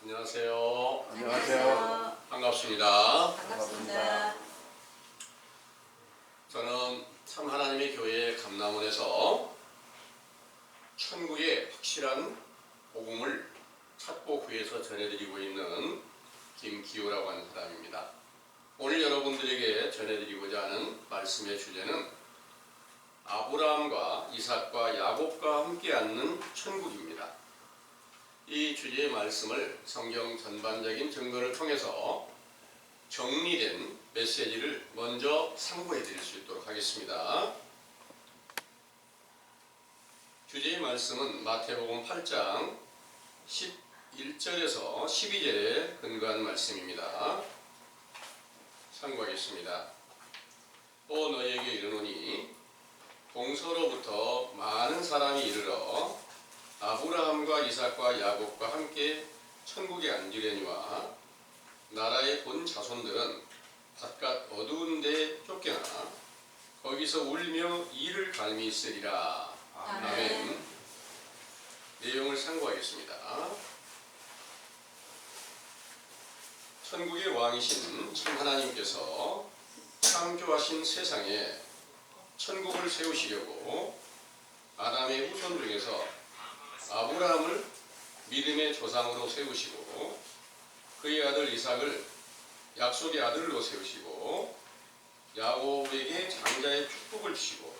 안녕하세요. 안녕하세요. 반갑습니다. 반갑습니다. 저는 참 하나님의 교회 감남원에서 천국의 확실한 복음을 찾고 구해서 전해드리고 있는 김기호라고 하는 사람입니다. 오늘 여러분들에게 전해드리고자 하는 말씀의 주제는 아브라함과 이삭과 야곱과 함께 앉는 천국입니다. 이 주제의 말씀을 성경 전반적인 증거를 통해서 정리된 메시지를 먼저 상고해 드릴 수 있도록 하겠습니다. 주제의 말씀은 마태복음 8장 11절에서 12절에 근거한 말씀입니다. 상고하겠습니다. 또 너희에게 이르노니 동서로부터 많은 사람이 이르러 아브라함과 이삭과 야곱과 함께 천국에 앉으려니와 나라의 본 자손들은 바깥 어두운 데 쫓겨나 거기서 울며 이를 갈미 있으리라. 아멘. 내용을 상고하겠습니다. 천국의 왕이신 참 하나님께서 창조하신 세상에 천국을 세우시려고 아담의 후손 중에서 아브라함을 믿음의 조상으로 세우시고 그의 아들 이삭을 약속의 아들로 세우시고 야곱에게 장자의 축복을 주시고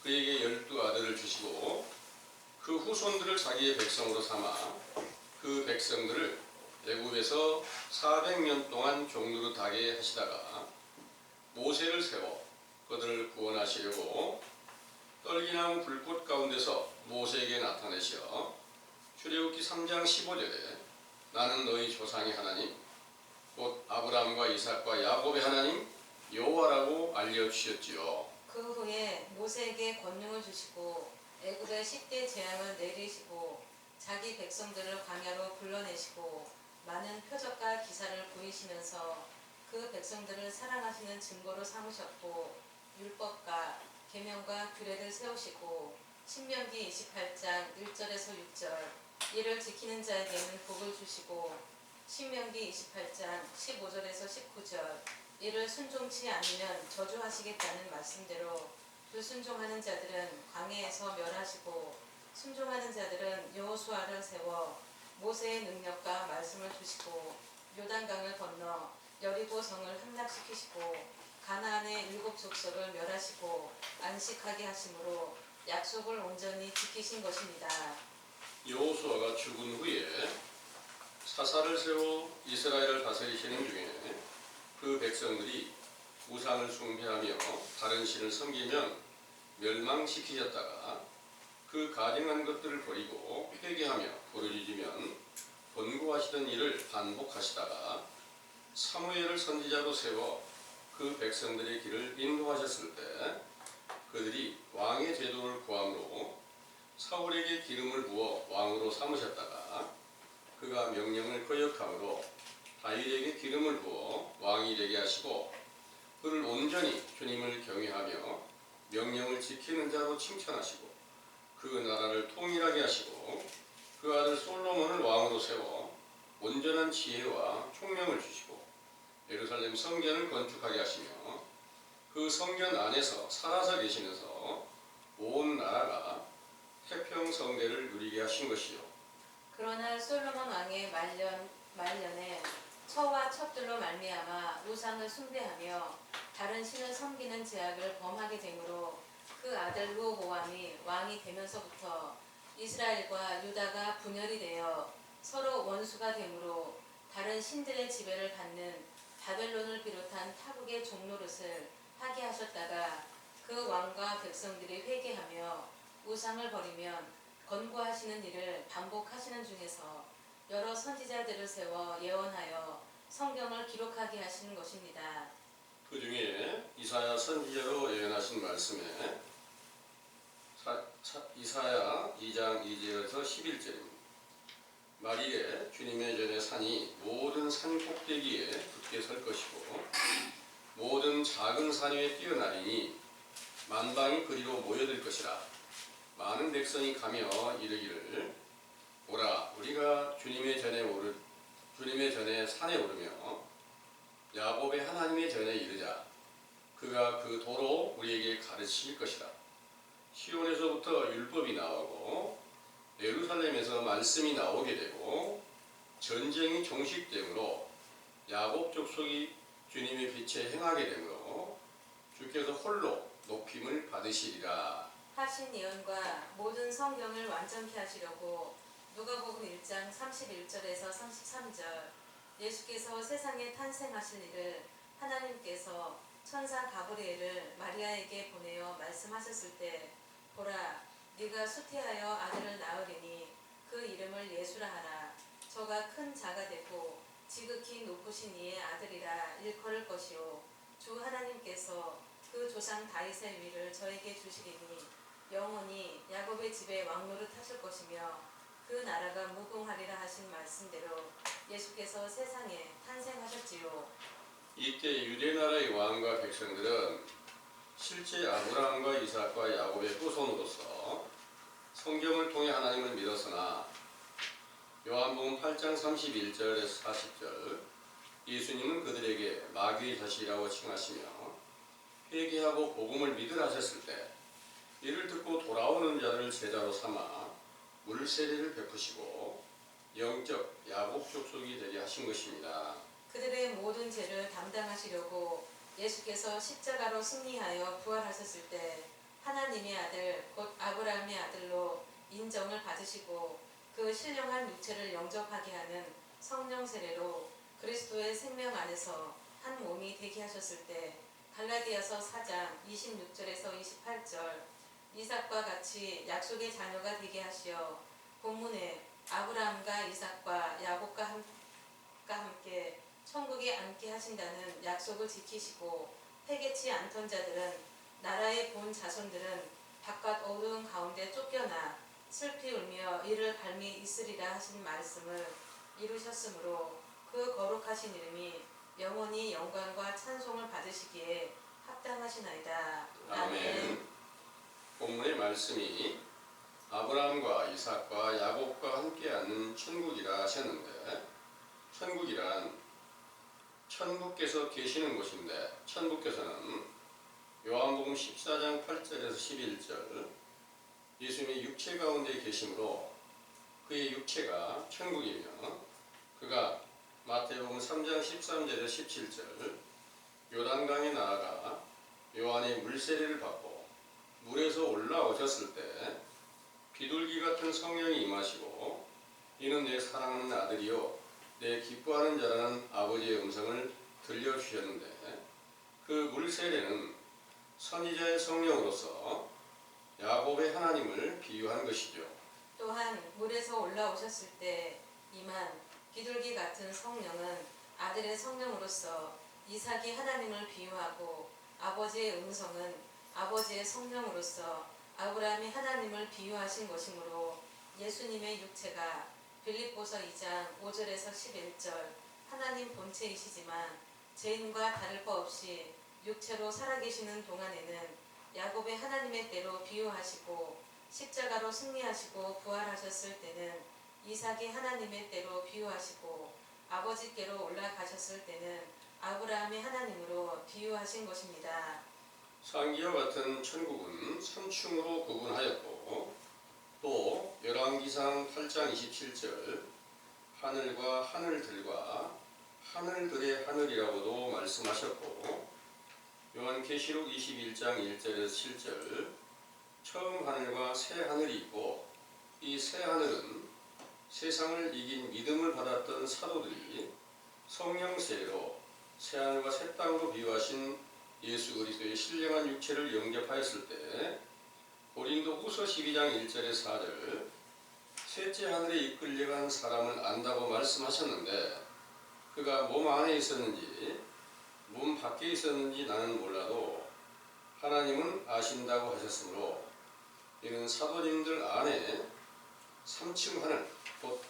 그에게 12아들을 주시고 그 후손들을 자기의 백성으로 삼아 그 백성들을 애굽에서 400년 동안 종노릇 하게 하시다가 모세를 세워 그들을 구원하시려고 떨기나무 불꽃 가운데서 모세에게 나타내시어 출애굽기 3장 15절에 나는 너희 조상의 하나님 곧 아브라함과 이삭과 야곱의 하나님 여호와라고 알려주셨지요. 그 후에 모세에게 권능을 주시고 애굽의 10대 재앙을 내리시고 자기 백성들을 광야로 불러내시고 많은 표적과 기사를 보이시면서 그 백성들을 사랑하시는 증거로 삼으셨고 율법과 계명과 규례를 세우시고 신명기 28장 1절에서 6절 이를 지키는 자에게는 복을 주시고 신명기 28장 15절에서 19절 이를 순종치 않으면 저주하시겠다는 말씀대로 불순종하는 자들은 광야에서 멸하시고 순종하는 자들은 여호수아를 세워 모세의 능력과 말씀을 주시고 요단강을 건너 여리고 성을 함락시키시고 가나안의 7 족속을 멸하시고 안식하게 하심으로 약속을 온전히 지키신 것입니다. 여호수아가 죽은 후에 사사를 세워 이스라엘을 다스리시는 중에 그 백성들이 우상을 숭배하며 다른 신을 섬기면 멸망시키셨다가 그 가증한 것들을 버리고 회개하며 부르짖으면 권고하시던 일을 반복하시다가 사무엘을 선지자로 세워 그 백성들의 길을 인도하셨을 때 그들이 왕의 제도를 구함으로 사울에게 기름을 부어 왕으로 삼으셨다가 그가 명령을 거역함으로 다윗에게 기름을 부어 왕이 되게 하시고 그를 온전히 주님을 경외하며 명령을 지키는 자로 칭찬하시고 그 나라를 통일하게 하시고 그 아들 솔로몬을 왕으로 세워 온전한 지혜와 총명을 주시고 예루살렘 성전을 건축하게 하시며 그 성전 안에서 살아서 계시면서 온 나라가 태평성대를 누리게 하신 것이요. 그러나 솔로몬 왕의 말년에 처와 첩들로 말미암아 우상을 숭배하며 다른 신을 섬기는 죄악을 범하게 되므로 그 아들 르호보암이 왕이 되면서부터 이스라엘과 유다가 분열이 되어 서로 원수가 되므로 다른 신들의 지배를 받는 바벨론을 비롯한 타국의 종노릇을 하게 하셨다가 그 왕과 백성들이 회개하며 우상을 버리면 권고하시는 일을 반복하시는 중에서 여러 선지자들을 세워 예언하여 성경을 기록하게 하시는 것입니다. 그 중에 이사야 선지자로 예언하신 말씀에 이사야 2장 2절에서 11절입니다. 말일에 주님의 전에 산이 모든 산 꼭대기에 굳게 설 것이고 모든 작은 산 위에 뛰어나리니 만방이 그리로 모여들 것이라. 많은 백성이 가며 이르기를 보라 우리가 주님의 전에 오를 산에 오르며 야곱의 하나님의 전에 이르자 그가 그 도로 우리에게 가르치실 것이다. 시온에서부터 율법이 나오고 예루살렘에서 말씀이 나오게 되고 전쟁이 종식되므로 야곱 족속이 주님의 빛에 행하게 되므로 주께서 홀로 높임을 받으시리라. 하신 예언과 모든 성경을 완전케 하시려고 누가복음 1장 31절에서 33절 예수께서 세상에 탄생하실 일을 하나님께서 천사 가브리엘을 마리아에게 보내어 말씀하셨을 때 보라 네가 수태하여 아들을 낳으리니 그 이름을 예수라 하라. 저가 큰 자가 되고 지극히 높으신 이의 아들이라 일컬을 것이요 주 하나님께서 그 조상 다윗의 위를 저에게 주시리니 영원히 야곱의 집에 왕노릇 하실 것이며 그 나라가 무궁하리라 하신 말씀대로 예수께서 세상에 탄생하셨지요. 이때 유대 나라의 왕과 백성들은 실제 아브라함과 이삭과 야곱의 후손으로서 성경을 통해 하나님을 믿었으나 요한복음 8장 31절에서 40절 예수님은 그들에게 마귀의 자식이라고 칭하시며 회개하고 복음을 믿으라 하셨을 때 이를 듣고 돌아오는 자를 제자로 삼아 물세례를 베푸시고 영적 야곱 족속이 되게 하신 것입니다. 그들의 모든 죄를 담당하시려고 예수께서 십자가로 승리하여 부활하셨을 때 하나님의 아들 곧 아브라함의 아들로 인정을 받으시고 그 신령한 육체를 영접하게 하는 성령 세례로 그리스도의 생명 안에서 한 몸이 되게 하셨을 때 갈라디아서 4장 26절에서 28절 이삭과 같이 약속의 자녀가 되게 하시어 본문에 아브라함과 이삭과 야곱과 함께 천국에 앉게 하신다는 약속을 지키시고 회개치 않던 자들은 나라의 본 자손들은 바깥 어두운 가운데 쫓겨나 슬피 울며 이를 갈미 있으리라 하신 말씀을 이루셨으므로 그 거룩하신 이름이 영원히 영광과 찬송을 받으시기에 합당하시나이다. 아멘. 본문의 말씀이 아브라함과 이삭과 야곱과 함께 앉는 천국이라 하셨는데 천국이란 천부께서 계시는 곳인데 천부께서는 요한복음 14장 8절에서 11절 예수님의 육체 가운데 계심으로 그의 육체가 천국이며 그가 마태복음 3장 13절에서 17절 요단강에 나아가 요한의 물세례를 받고 물에서 올라오셨을 때 비둘기 같은 성령이 임하시고 이는 내 사랑하는 아들이요 내 기뻐하는 자라는 아버지의 음성을 들려주셨는데 그 물세례는 선지자의 성령으로서 야곱의 하나님을 비유한 것이죠. 또한 물에서 올라오셨을 때 임한 비둘기 같은 성령은 아들의 성령으로서 이삭이 하나님을 비유하고 아버지의 음성은 아버지의 성령으로서 아브라함이 하나님을 비유하신 것이므로 예수님의 육체가 빌립보서 2장 5절에서 11절 하나님 본체이시지만 죄인과 다를 바 없이 육체로 살아계시는 동안에는 야곱의 하나님의 때로 비유하시고 십자가로 승리하시고 부활하셨을 때는 이삭이 하나님의 때로 비유하시고 아버지께로 올라가셨을 때는 아브라함의 하나님으로 비유하신 것입니다. 상기와 같은 천국은 3층으로 구분하였고 또 열왕기상 8장 27절 하늘과 하늘들과 하늘들의 하늘이라고도 말씀하셨고 요한계시록 21장 1절에서 7절 처음 하늘과 새 하늘이 있고 이 새 하늘은 세상을 이긴 믿음을 받았던 사도들이 성령 세례로 새 하늘과 새 땅으로 비유하신 예수 그리스도의 신령한 육체를 영접하였을 때 고린도 후서 12장 1절에 4절 셋째 하늘에 이끌려간 사람을 안다고 말씀하셨는데 그가 몸 안에 있었는지 몸 밖에 있었는지 나는 몰라도 하나님은 아신다고 하셨으므로 이는 사도님들 안에 3층 하늘 곧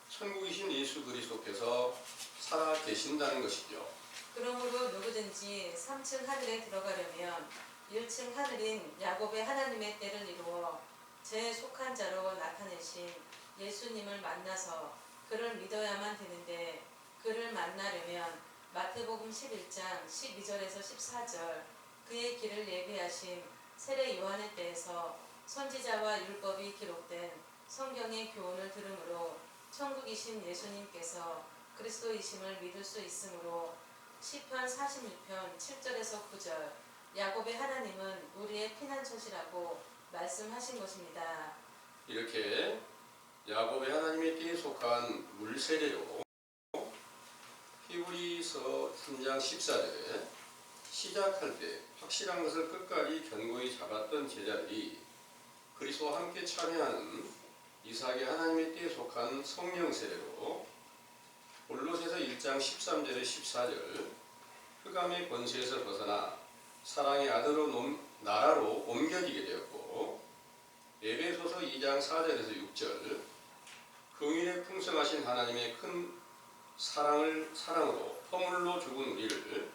천국이신 예수 그리스도께서 살아 계신다는 것이죠. 그러므로 누구든지 3층 하늘에 들어가려면 1층 하늘인 야곱의 하나님의 때를 이루어 죄에 속한 자로 나타내신 예수님을 만나서 그를 믿어야만 되는데 그를 만나려면 마태복음 11장 12절에서 14절 그의 길을 예비하신 세례 요한의 때에서 선지자와 율법이 기록된 성경의 교훈을 들으므로 천국이신 예수님께서 그리스도이심을 믿을 수 있으므로 시편 46편 7절에서 9절 야곱의 하나님은 우리의 피난처시라고 말씀하신 것입니다. 이렇게 야곱의 하나님의 띠에 속한 물세례로 히브리서 3장 14절에 시작할 때 확실한 것을 끝까지 견고히 잡았던 제자들이 그리스도와 함께 참여하는 이삭의 하나님의 띠에 속한 성령 세례로 골로새서 1장 13절에 14절 흑암의 권세에서 벗어나 사랑의 아들로 나라로 옮겨지게 되었고 에베소서 2장 4절에서 6절 긍휼에 풍성하신 하나님의 큰 사랑으로 허물로 죽은 우리를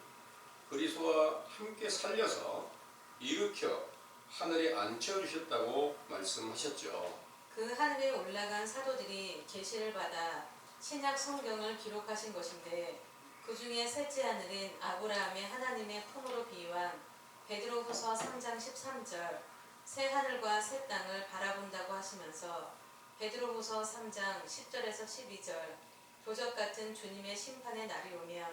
그리스도와 함께 살려서 일으켜 하늘에 앉혀주셨다고 말씀하셨죠. 그 하늘에 올라간 사도들이 계시를 받아 신약 성경을 기록하신 것인데 그 중에 셋째 하늘인 아브라함의 하나님의 품으로 비유한 베드로후서 3장 13절 새 하늘과 새 땅을 바라본다고 하시면서 베드로후서 3장 10절에서 12절 도적 같은 주님의 심판의 날이 오면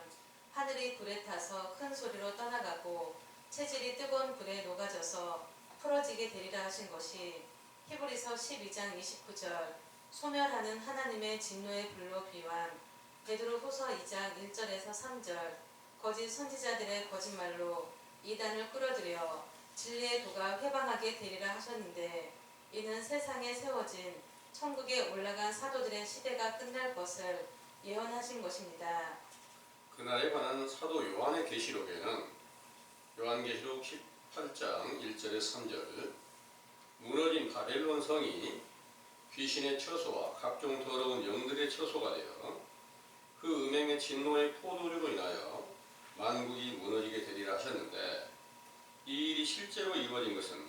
하늘이 불에 타서 큰 소리로 떠나가고 체질이 뜨거운 불에 녹아져서 풀어지게 되리라 하신 것이 히브리서 12장 29절 소멸하는 하나님의 진노의 불로 비유한 베드로후서 2장 1절에서 3절 거짓 선지자들의 거짓말로 이단을 끌어들여 진리의 도가 회방하게 되리라 하셨는데 이는 세상에 세워진 천국에 올라간 사도들의 시대가 끝날 것을 예언하신 것입니다. 그날에 관한 사도 요한의 계시록에는 요한계시록 18장 1절에 3절 무너진 바벨론 성이 귀신의 처소와 각종 더러운 영들의 처소가 되어 그 음행의 진노의 포도주로 인하여 만국이 무너지게 되리라 하셨는데 이 일이 실제로 이루어진 것은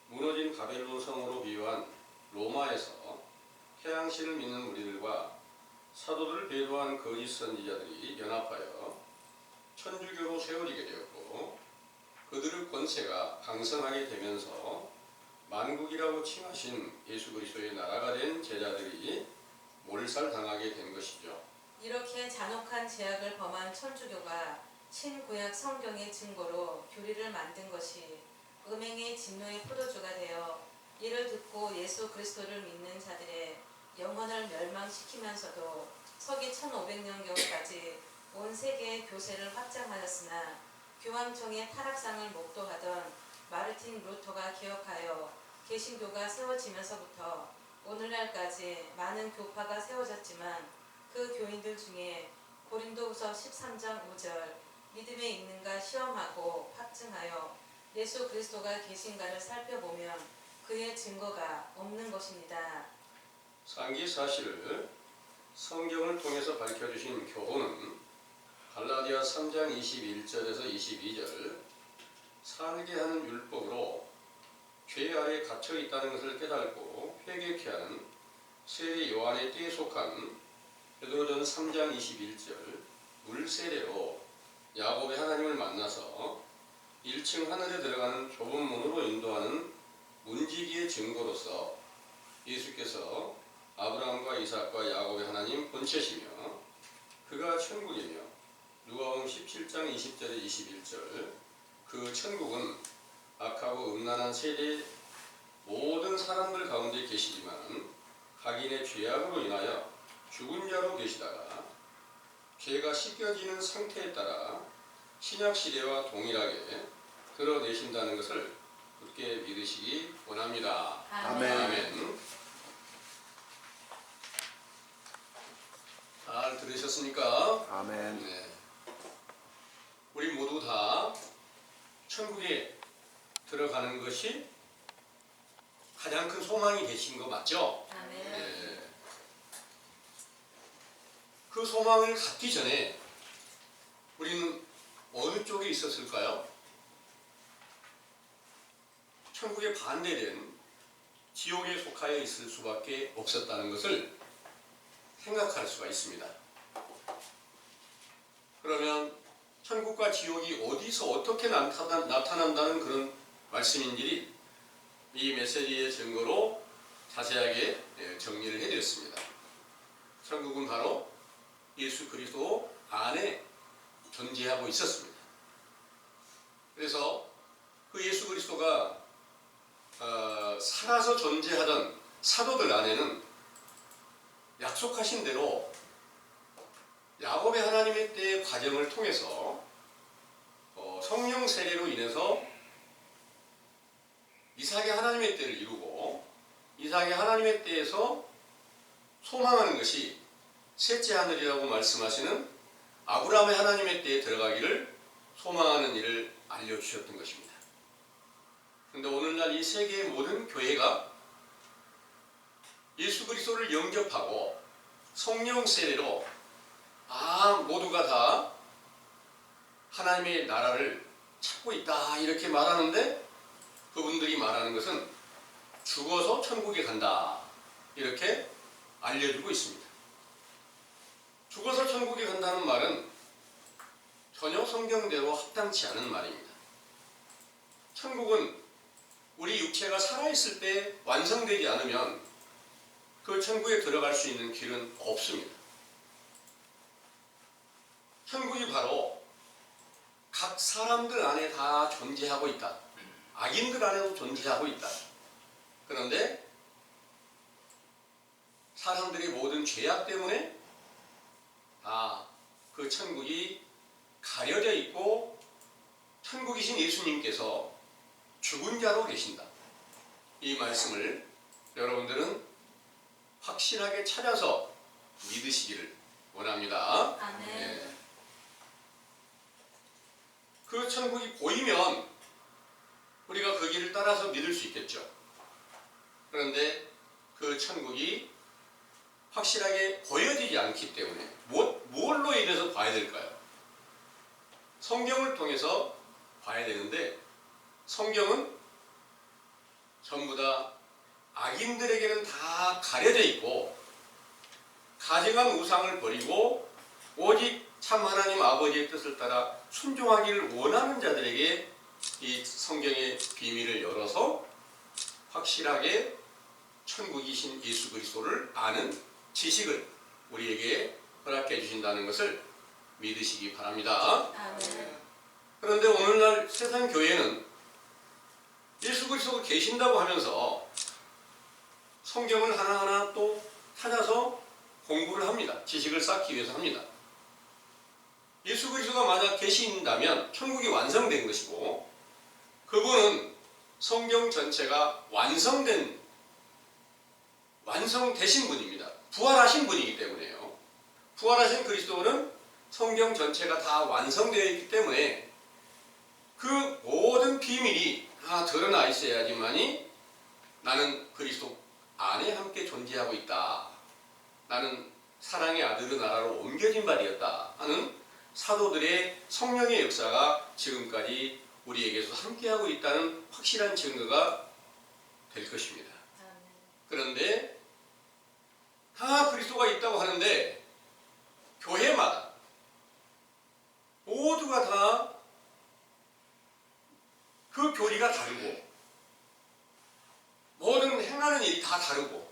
무너진 바벨론 성으로 비유한 로마에서 태양신을 믿는 우리들과 사도들을 배도한 거짓 선지자들이 연합하여 천주교로 세워지게 되었고 그들의 권세가 강성하게 되면서 만국이라고 칭하신 예수 그리스도의 나라가 된 제자들이 몰살당하게 된 것이죠. 이렇게 잔혹한 제약을 범한 천주교가 신구약 성경의 증거로 교리를 만든 것이 음행의 진노의 포도주가 되어 이를 듣고 예수 그리스도를 믿는 자들의 영혼을 멸망시키면서도 서기 1500년경까지 온 세계의 교세를 확장하였으나 교황청의 타락상을 목도하던 마르틴 루터가 기억하여 개신교가 세워지면서부터 오늘날까지 많은 교파가 세워졌지만 그 교인들 중에 고린도후서 13장 5절 믿음에 있는가 시험하고 확증하여 예수 그리스도가 계신가를 살펴보면 그의 증거가 없는 것입니다. 상기 사실을 성경을 통해서 밝혀주신 교훈은 갈라디아 3장 21절에서 22절 살게 하는 율법으로 죄 아래 갇혀 있다는 것을 깨닫고 회개케 하는 세례 요한의 띠에 속한 베드로전 3장 21절 물세례로 야곱의 하나님을 만나서 1층 하늘에 들어가는 좁은 문으로 인도하는 문지기의 증거로서 예수께서 아브라함과 이삭과 야곱의 하나님 본체시며 그가 천국이며 누가복음 17장 20절에 21절 그 천국은 악하고 음란한 세대의 모든 사람들 가운데 계시지만 각인의 죄악으로 인하여 죽은 자로 계시다가 죄가 씻겨지는 상태에 따라 신약시대와 동일하게 드러내신다는 것을 굳게 믿으시기 원합니다. 아멘. 아멘. 잘 들으셨습니까? 아멘. 네. 우리 모두 다 천국에 들어가는 것이 가장 큰 소망이 되신 거 맞죠? 아멘. 네. 그 소망을 갖기 전에 우리는 어느 쪽에 있었을까요? 천국에 반대된 지옥에 속하여 있을 수밖에 없었다는 것을 생각할 수가 있습니다. 그러면 천국과 지옥이 어디서 어떻게 나타난다는 그런 말씀인지 이 메시지의 증거로 자세하게 정리를 해드렸습니다. 천국은 바로 예수 그리스도 안에 존재하고 있었습니다. 그래서 그 예수 그리스도가 살아서 존재하던 사도들 안에는 약속하신 대로 야곱의 하나님의 때의 과정을 통해서 성령 세례로 인해서 이삭의 하나님의 때를 이루고 이삭의 하나님의 때에서 소망하는 것이 셋째 하늘이라고 말씀하시는 아브라함의 하나님의 때에 들어가기를 소망하는 일을 알려주셨던 것입니다. 그런데 오늘날 이 세계의 모든 교회가 예수 그리스도를 영접하고 성령 세례로 모두가 다 하나님의 나라를 찾고 있다 이렇게 말하는데 그분들이 말하는 것은 죽어서 천국에 간다 이렇게 알려주고 있습니다. 죽어서 천국에 간다는 말은 전혀 성경대로 합당치 않은 말입니다. 천국은 우리 육체가 살아있을 때 완성되지 않으면 그 천국에 들어갈 수 있는 길은 없습니다. 천국이 바로 각 사람들 안에 다 존재하고 있다. 악인들 안에도 존재하고 있다. 그런데 사람들의 모든 죄악 때문에 다 그 천국이 가려져 있고 천국이신 예수님께서 죽은 자로 계신다. 이 말씀을 여러분들은 확실하게 찾아서 믿으시기를 원합니다. 아멘. 네. 그 천국이 보이면 우리가 그 길을 따라서 믿을 수 있겠죠. 그런데 그 천국이 확실하게 보여지지 않기 때문에 뭘로 인해서 봐야 될까요? 성경을 통해서 봐야 되는데 성경은 전부 다 악인들에게는 다 가려져 있고 가증한 우상을 버리고 오직 참 하나님 아버지의 뜻을 따라 순종하기를 원하는 자들에게 이 성경의 비밀을 열어서 확실하게 천국이신 예수 그리스도를 아는 지식을 우리에게 허락해 주신다는 것을 믿으시기 바랍니다. 아멘. 그런데 오늘날 세상 교회는 예수 그리스도가 계신다고 하면서 성경을 하나하나 또 찾아서 공부를 합니다. 지식을 쌓기 위해서 합니다. 예수 그리스도가 만약 계신다면 천국이 완성된 것이고 그분은 성경 전체가 완성되신 분입니다. 부활하신 분이기 때문에요. 부활하신 그리스도는 성경 전체가 다 완성되어 있기 때문에 그 모든 비밀이 다 드러나 있어야지만이 나는 그리스도 안에 함께 존재하고 있다. 나는 사랑의 아들의 나라로 옮겨진 바 되었다 하는 사도들의 성령의 역사가 지금까지 우리에게서 함께하고 있다는 확실한 증거가 될 것입니다. 그런데 다 그리스도가 있다고 하는데 교회마다 모두가 다 그 교리가 다르고 모든 행하는 일이 다 다르고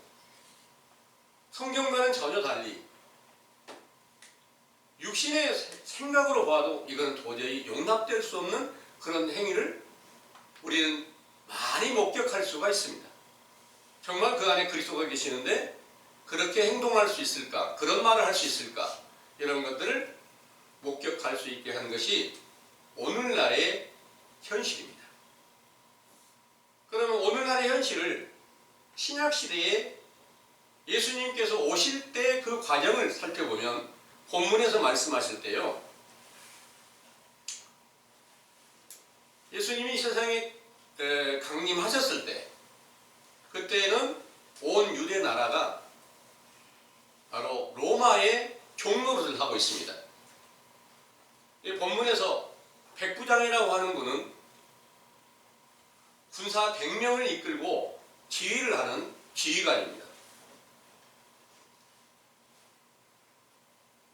성경과는 전혀 달리 육신의 생각으로 봐도 이건 도저히 용납될 수 없는 그런 행위를 우리는 많이 목격할 수가 있습니다. 정말 그 안에 그리스도가 계시는데 그렇게 행동할 수 있을까? 그런 말을 할 수 있을까? 이런 것들을 목격할 수 있게 한 것이 오늘날의 현실입니다. 그러면 오늘날의 현실을 신약시대에 예수님께서 오실 때 그 과정을 살펴보면 본문에서 말씀하실 때요. 예수님이 세상에 강림하셨을 때 그때는 온 유대 나라가 바로 로마의 종노릇을 하고 있습니다. 이 본문에서 백부장이라고 하는 분은 군사 100명을 이끌고 지휘를 하는 지휘관입니다.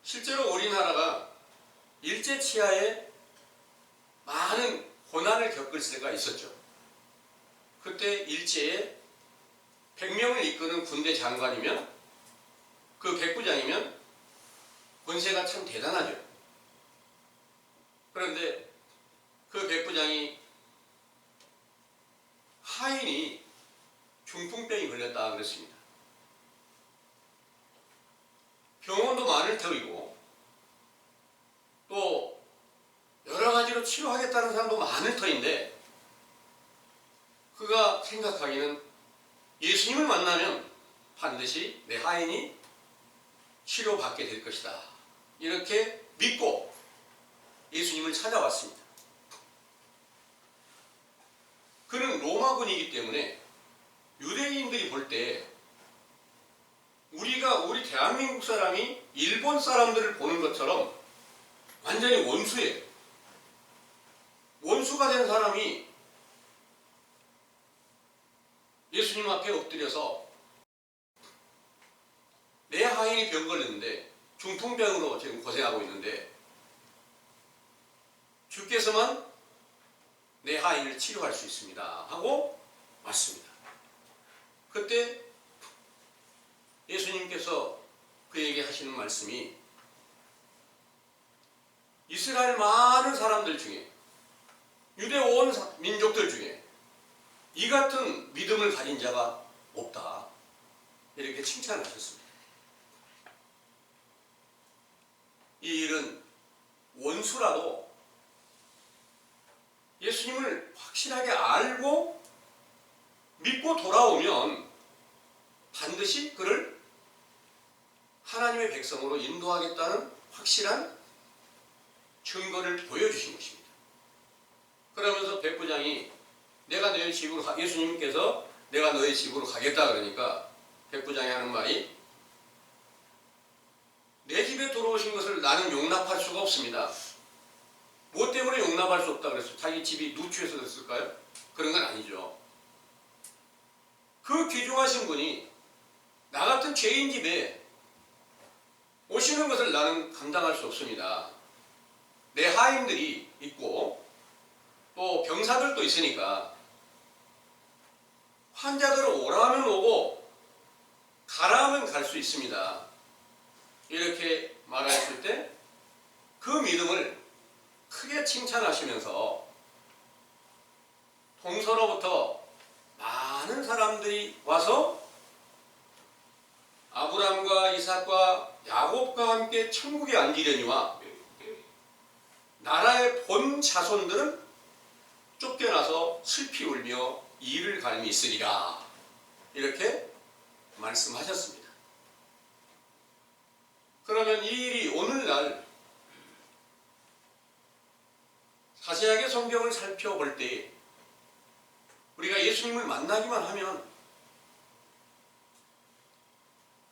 실제로 우리나라가 일제 치하에 많은 고난을 겪을 때가 있었죠. 그때 일제에 100명을 이끄는 군대 장관이면 그 백부장이면 권세가 참 대단하죠. 그런데 그 백부장이 하인이 중풍병이 걸렸다 그랬습니다. 병원도 많을 터이고 또 여러 가지로 치료하겠다는 사람도 많을 터인데 그가 생각하기는 예수님을 만나면 반드시 내 하인이 치료받게 될 것이다. 이렇게 믿고 예수님을 찾아왔습니다. 그는 로마군이기 때문에 유대인들이 볼 때 우리 대한민국 사람이 일본 사람들을 보는 것처럼 완전히 원수예요. 원수가 된 사람이 예수님 앞에 엎드려서 내 하인이 병 걸렸는데 중풍병으로 지금 고생하고 있는데 주께서만 내 하인을 치료할 수 있습니다 하고 왔습니다. 그때 예수님께서 그에게 하시는 말씀이 이스라엘 많은 사람들 중에 유대 온 민족들 중에 이 같은 믿음을 가진 자가 없다. 이렇게 칭찬하셨습니다. 이 일은 원수라도 예수님을 확실하게 알고 믿고 돌아오면 반드시 그를 하나님의 백성으로 인도하겠다는 확실한 증거를 보여주신 것입니다. 그러면서 백부장이 내가 너희 집으로 예수님께서 내가 너희 집으로 가겠다 그러니까 백부장이 하는 말이 내 집에 들어오신 것을 나는 용납할 수가 없습니다. 뭐 때문에 용납할 수 없다 그랬어요? 자기 집이 누추해서 그랬을까요? 그런 건 아니죠. 그 귀중하신 분이 나 같은 죄인 집에 오시는 것을 나는 감당할 수 없습니다. 내 하인들이 있고 또 병사들도 있으니까 환자들을 오라 하면 오고 가라 하면 갈 수 있습니다. 이렇게 말했을 때 그 믿음을 크게 칭찬하시면서 동서로부터 많은 사람들이 와서 아브라함과 이삭과 야곱과 함께 천국에 앉으려니와 나라의 본 자손들은 쫓겨나서 슬피 울며 이를 갈미 있으리라. 이렇게 말씀하셨습니다. 그러면 이 일이 오늘날 자세하게 성경을 살펴볼 때 우리가 예수님을 만나기만 하면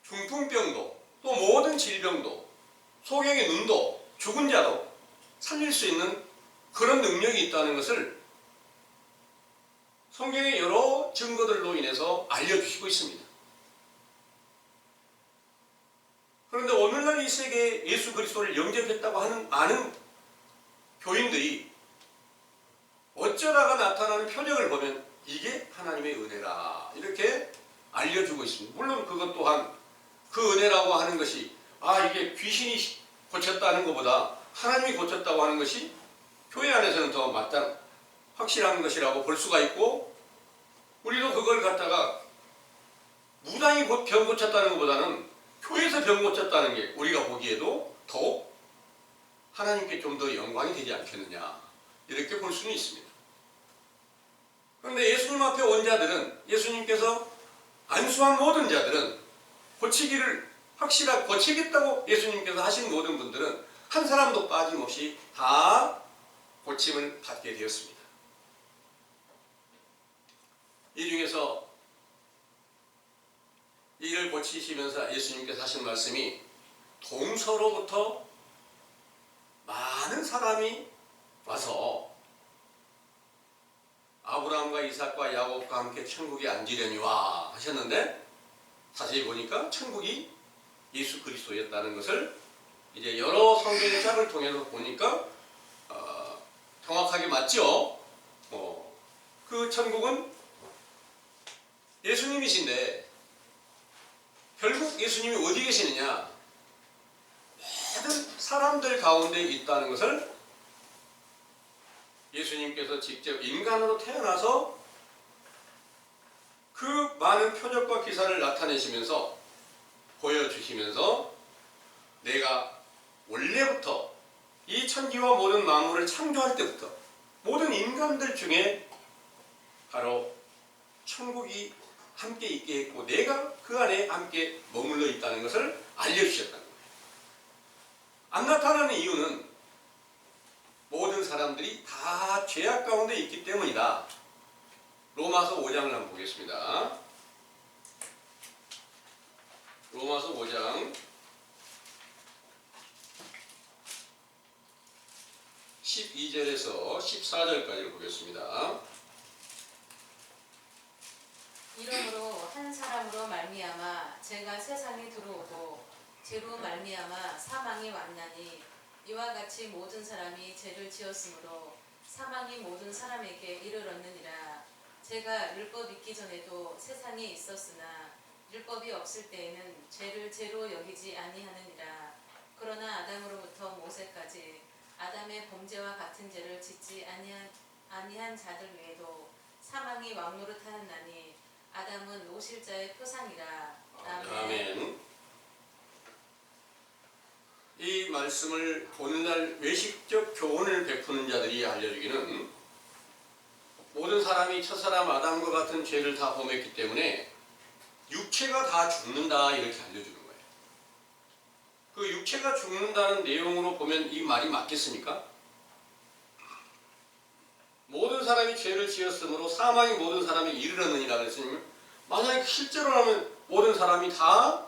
중풍병도 또 모든 질병도 소경의 눈도 죽은 자도 살릴 수 있는 그런 능력이 있다는 것을 성경의 여러 증거들로 인해서 알려주시고 있습니다. 그런데 오늘날 이 세계에 예수 그리스도를 영접했다고 하는 많은 교인들이 어쩌다가 나타나는 표적을 보면 이게 하나님의 은혜라 이렇게 알려주고 있습니다. 물론 그것 또한 그 은혜라고 하는 것이 이게 귀신이 고쳤다는 것보다 하나님이 고쳤다고 하는 것이 교회 안에서는 더 확실한 것이라고 볼 수가 있고 우리도 그걸 갖다가 무당이 병 고쳤다는 것보다는 교회에서 병 고쳤다는 게 우리가 보기에도 더욱 하나님께 좀 더 영광이 되지 않겠느냐 이렇게 볼 수는 있습니다. 그런데 예수님 앞에 온 자들은 예수님께서 안수한 모든 자들은 확실하게 고치겠다고 예수님께서 하신 모든 분들은 한 사람도 빠짐없이 다 고침을 받게 되었습니다. 이 중에서 이를 고치시면서 예수님께서 하신 말씀이 동서로부터 많은 사람이 와서 아브라함과 이삭과 야곱과 함께 천국에 앉으려니와 하셨는데 자세히 보니까 천국이 예수 그리스도였다는 것을 이제 여러 성경의 짝을 통해서 보니까 정확하게 맞죠? 그 천국은 예수님이신데 결국 예수님이 어디 계시느냐? 모든 사람들 가운데 있다는 것을 예수님께서 직접 인간으로 태어나서 그 많은 표적과 기사를 나타내시면서 보여주시면서 내가 원래부터 이 천지와 모든 만물을 창조할 때부터 모든 인간들 중에 바로 천국이 함께 있게 했고 내가 그 안에 함께 머물러 있다는 것을 알려주셨다는 거예요. 안 나타나는 이유는 모든 사람들이 다 죄악 가운데 있기 때문이다. 로마서 5장을 한번 보겠습니다. 로마서 5장 12절에서 14절까지를 보겠습니다. 이러므로 한 사람으로 말미암아 죄가 세상에 들어오고 죄로 말미암아 사망이 왔나니 이와 같이 모든 사람이 죄를 지었으므로 사망이 모든 사람에게 이르렀느니라. 죄가 율법 있기 전에도 세상에 있었으나 율법이 없을 때에는 죄를 죄로 여기지 아니하느니라. 그러나 아담으로부터 모세까지 아담의 범죄와 같은 죄를 짓지 아니한 자들 외에도 사망이 왕노릇하였나니 아담은 노실자의 표상이라. 아멘. 이 말씀을 오늘날 외식적 교훈을 베푸는 자들이 알려주기는 모든 사람이 첫사람 아담과 같은 죄를 다 범했기 때문에 육체가 다 죽는다 이렇게 알려주는 거예요. 그 육체가 죽는다는 내용으로 보면 이 말이 맞겠습니까? 모든 사람이 죄를 지었으므로 사망이 모든 사람에 이르렀느니라 그랬으니 만약에 실제로라면 모든 사람이 다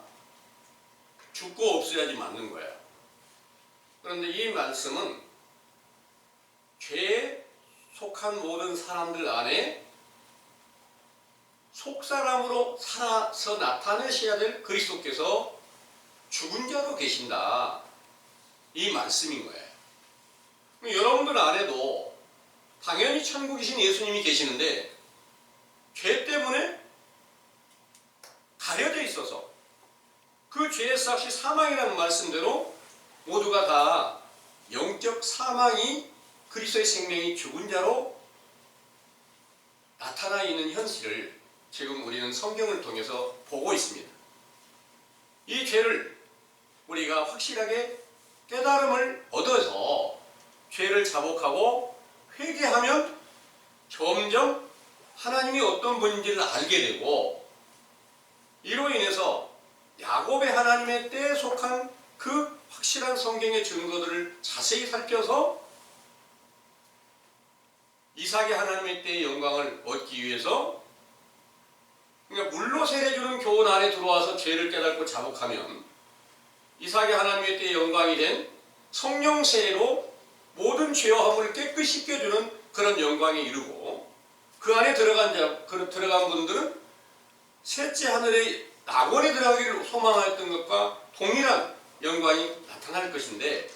죽고 없어야지 맞는 거야. 그런데 이 말씀은 죄에 속한 모든 사람들 안에 속사람으로 살아서 나타내셔야 될 그리스도께서 죽은 자로 계신다. 이 말씀인 거예요. 여러분들 안에도 당연히 천국이신 예수님이 계시는데 죄 때문에 가려져 있어서 그 죄의 삭시 사망이라는 말씀대로 모두가 다 영적 사망이 그리스도의 생명이 죽은 자로 나타나 있는 현실을 지금 우리는 성경을 통해서 보고 있습니다. 이 죄를 우리가 확실하게 깨달음을 얻어서 죄를 자복하고 회개하면 점점 하나님이 어떤 분인지를 알게 되고 이로 인해서 야곱의 하나님의 때에 속한 그 확실한 성경의 증거들을 자세히 살펴서 이삭의 하나님의 때의 영광을 얻기 위해서 그러니까 물로 세례주는 교훈 안에 들어와서 죄를 깨닫고 자복하면 이삭의 하나님의 때의 영광이 된 성령 세례로 모든 죄와 허물을 깨끗이 씻겨주는 그런 영광에 이르고 그 안에 들어간 분들은 셋째 하늘의 낙원에 들어가기를 소망했던 것과 동일한 영광이 나타날 것인데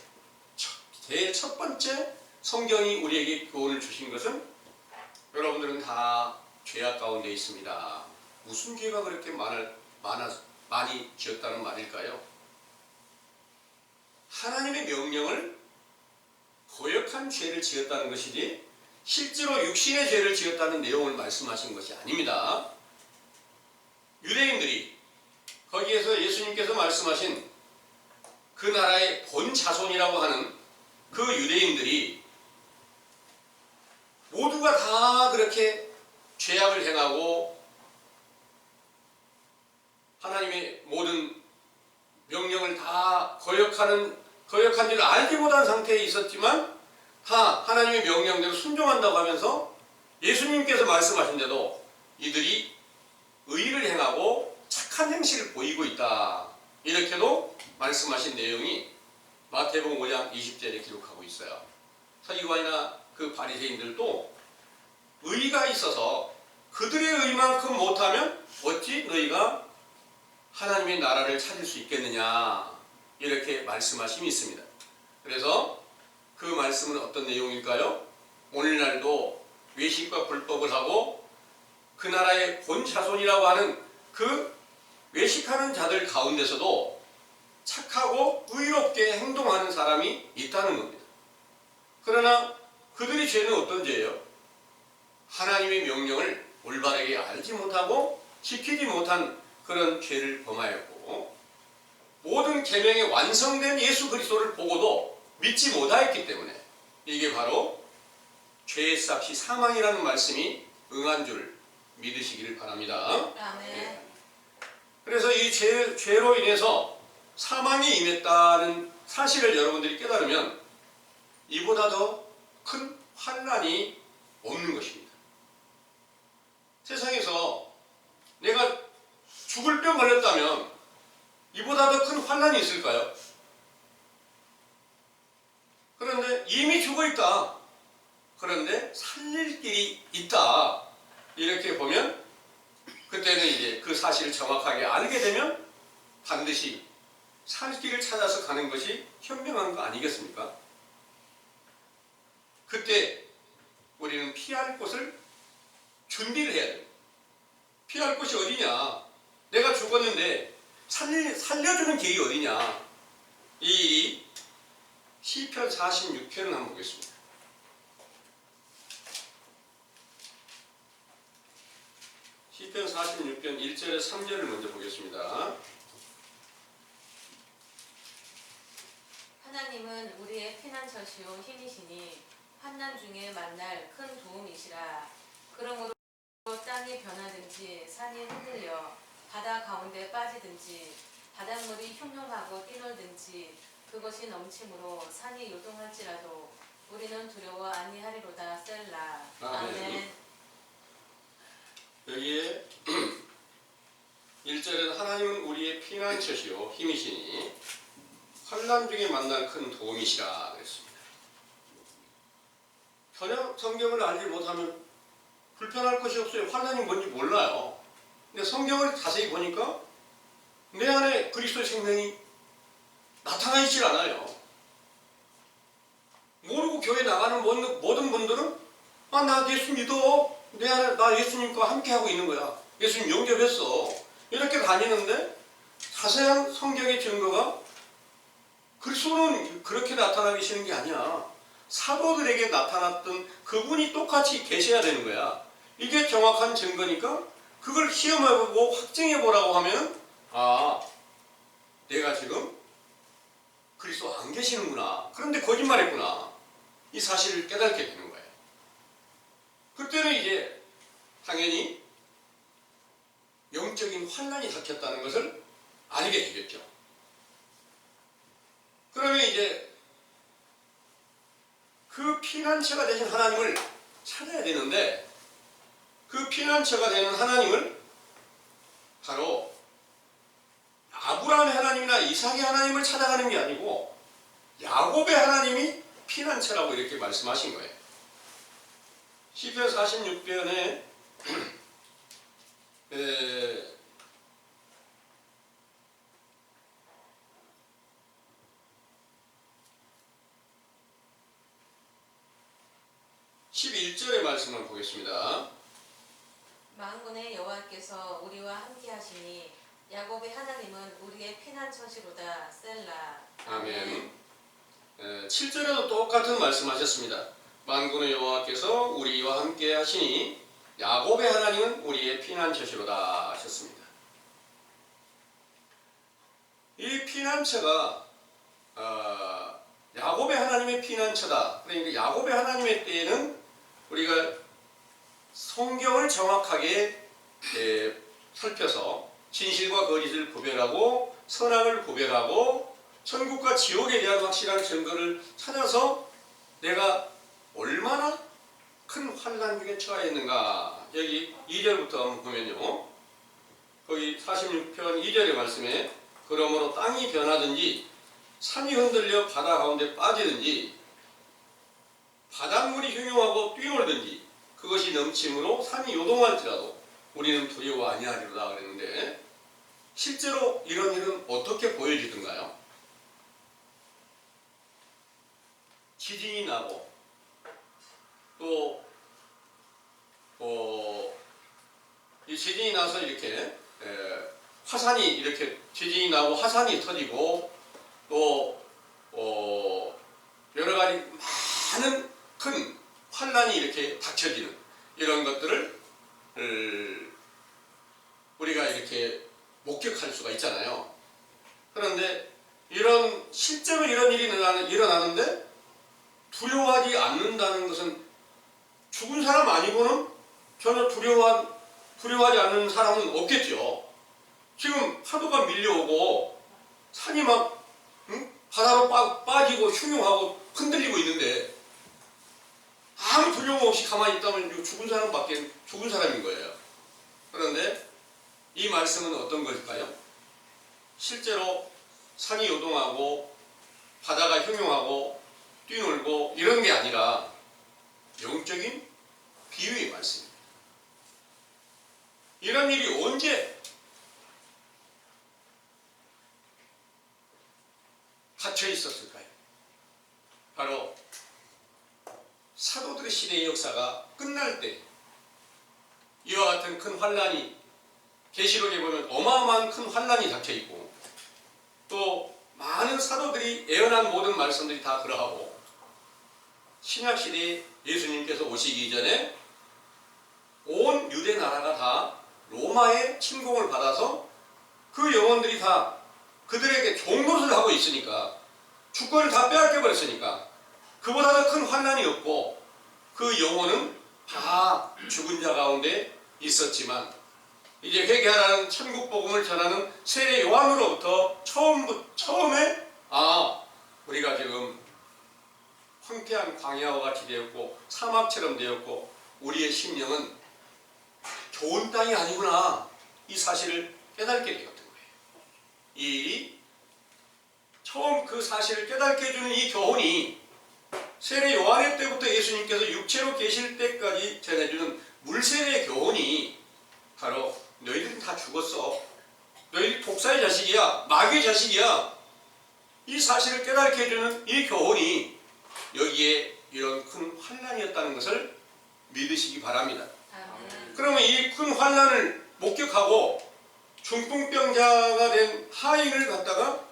제일 첫 번째 성경이 우리에게 교훈을 주신 것은 여러분들은 다 죄악 가운데 있습니다. 무슨 죄가 그렇게 많이 지었다는 말일까요? 하나님의 명령을 거역한 죄를 지었다는 것이지 실제로 육신의 죄를 지었다는 내용을 말씀하신 것이 아닙니다. 유대인들이 거기에서 예수님께서 말씀하신 그 나라의 본 자손이라고 하는 그 유대인들이 모두가 다 그렇게 죄악을 행하고 하나님의 모든 명령을 다 거역한 지를 알지 못한 상태에 있었지만 다 하나님의 명령대로 순종한다고 하면서 예수님께서 말씀하신데도 이들이 의를 행하고 착한 행실을 보이고 있다. 이렇게도 말씀하신 내용이 마태복음 5장 20절에 기록하고 있어요. 서기관이나 그 바리새인들도 의가 있어서 그들의 의만큼 못하면 어찌 너희가 하나님의 나라를 찾을 수 있겠느냐 이렇게 말씀하심이 있습니다. 그래서 그 말씀은 어떤 내용일까요? 오늘날도 외식과 불법을 하고 그 나라의 본 자손이라고 하는 그 외식하는 자들 가운데서도 착하고 의롭게 행동하는 사람이 있다는 겁니다. 그러나 그들의 죄는 어떤 죄예요? 하나님의 명령을 올바르게 알지 못하고 지키지 못한 그런 죄를 범하였고, 모든 계명이 완성된 예수 그리스도를 보고도 믿지 못하였기 때문에 이게 바로 죄의 값이 사망이라는 말씀이 응한 줄 믿으시기를 바랍니다. 아멘. 그래서 이 죄로 인해서 사망이 임했다는 사실을 여러분들이 깨달으면 이보다 더 큰 환난이 없는 것입니다. 세상에서 내가 죽을 병 걸렸다면 이보다 더 큰 환난이 있을까요? 그런데 이미 죽어 있다. 그런데 살릴 길이 있다. 이렇게 보면 그때는 이제 그 사실을 정확하게 알게 되면 반드시 살 길을 찾아서 가는 것이 현명한 거 아니겠습니까? 그때 우리는 피할 곳을 준비를 해야 돼요. 피할 곳이 어디냐? 내가 죽었는데 살려주는 길이 어디냐? 이 일이 시편 46편을 한번 보겠습니다. 시편 46편 1절에 3절을 먼저 보겠습니다. 하나님은 우리의 피난처시오 힘이시니 환난 중에 만날 큰 도움이시라. 그러므로 땅이 변하든지 산이 흔들려 바다 가운데 빠지든지 바닷물이 흉흉하고 뛰놀든지 그것이 넘침으로 산이 요동할지라도 우리는 두려워 아니하리로다. 셀라. 아멘. 여기에 1절에는 하나님은 우리의 피난처시오 힘이시니 환난 중에 만날 큰 도움이시라 그랬습니다. 전혀 성경을 알지 못하면 불편할 것이 없어요. 환난이 뭔지 몰라요. 근데 성경을 자세히 보니까 내 안에 그리스도의 생명이 나타나 있질 않아요. 모르고 교회 나가는 모든 분들은 나 예수 믿어. 내 안에 나 예수님과 함께하고 있는 거야. 예수님 영접했어. 이렇게 다니는데 자세한 성경의 증거가 그리스도는 그렇게 나타나 계시는 게 아니야. 사도들에게 나타났던 그분이 똑같이 계셔야 되는 거야. 이게 정확한 증거니까 그걸 시험해보고 확증해보라고 하면 내가 지금 그리스도 안 계시는구나. 그런데 거짓말했구나. 이 사실을 깨닫게 되는 거예요. 그때는 이제 당연히 영적인 환난이 닥쳤다는 것을 알게 되겠죠. 그러면 이제 그 피난처가 되신 하나님을 찾아야 되는데 그 피난처가 되는 하나님을 바로 아브라함의 하나님이나 이삭의 하나님을 찾아가는 게 아니고 야곱의 하나님이 피난처라고 이렇게 말씀하신 거예요. 시편 46편에 11절의 말씀을 보겠습니다. 만군의 여호와께서 우리와 함께하시니 야곱의 하나님은 우리의 피난처시로다. 셀라. 아멘. 7절에도 똑같은 말씀하셨습니다. 만군의 여호와께서 우리와 함께 하시니 야곱의 하나님은 우리의 피난처시로다 하셨습니다. 이 피난처가 야곱의 하나님의 피난처다. 그러니까 야곱의 하나님의 때에는 우리가 성경을 정확하게 살펴서 진실과 거짓을 구별하고 선악을 구별하고 천국과 지옥에 대한 확실한 증거를 찾아서 내가 얼마나 큰 환난 중에 처하였는가. 여기 2절부터 한번 보면요. 거기 46편 2절의 말씀에 그러므로 땅이 변하든지 산이 흔들려 바다 가운데 빠지든지 바닷물이 흉흉하고 뛰놀든지 그것이 넘침으로 산이 요동할지라도 우리는 두려워 아니하리로다 그랬는데 실제로 이런 일은 어떻게 보여지던가요? 지진이 나고 또 이 지진이 나서 이렇게 화산이 이렇게 지진이 나고 화산이 터지고 또 여러 가지 많은 큰 환란이 이렇게 닥쳐지는 이런 것들을 우리가 이렇게 목격할 수가 있잖아요. 그런데 실제로 이런 일이 일어나는데 두려워하지 않는다는 것은 죽은 사람 아니고는 전혀 두려워하지 않는 사람은 없겠죠. 지금 파도가 밀려오고 산이 막 바다로 빠지고 흉흉하고 흔들리고 있는데 아무 두려움 없이 가만히 있다면 죽은 사람인 거예요. 그런데 이 말씀은 어떤 걸까요? 실제로 산이 요동하고 바다가 흉흉하고 뛰놀고 이런 게 아니라 영적인 비유의 말씀입니다. 이런 일이 언제 갇혀 있었을까요? 바로 사도들의 시대의 역사가 끝날 때 이와 같은 큰 환란이 계시록에 보면 어마어마한 큰 환란이 닥쳐 있고 또 많은 사도들이 예언한 모든 말씀들이 다 그러하고 신약 시대에 예수님께서 오시기 이전에 온 유대 나라가 다 로마의 침공을 받아서 그 영혼들이 다 그들에게 종노릇을 하고 있으니까 주권을 다 빼앗겨 버렸으니까 그보다 더 큰 환난이 없고 그 영혼은 다 죽은 자 가운데 있었지만 이제 회개하라는 천국 복음을 전하는 세례 요한으로부터 처음에 우리가 지금 황폐한 광야와 같이 되었고 사막처럼 되었고 우리의 심령은 좋은 땅이 아니구나 이 사실을 깨닫게 되었던 거예요. 처음 그 사실을 깨닫게 해주는 이 교훈이 세례 요한의 때부터 예수님께서 육체로 계실 때까지 전해주는 물세례 교훈이 바로 너희들은 다 죽었어. 너희들이 독사의 자식이야. 마귀의 자식이야. 이 사실을 깨닫게 해주는 이 교훈이 여기에 이런 큰 환난이었다는 것을 믿으시기 바랍니다. 그러면 이 큰 환난을 목격하고 중풍병자가 된 하인을 갖다가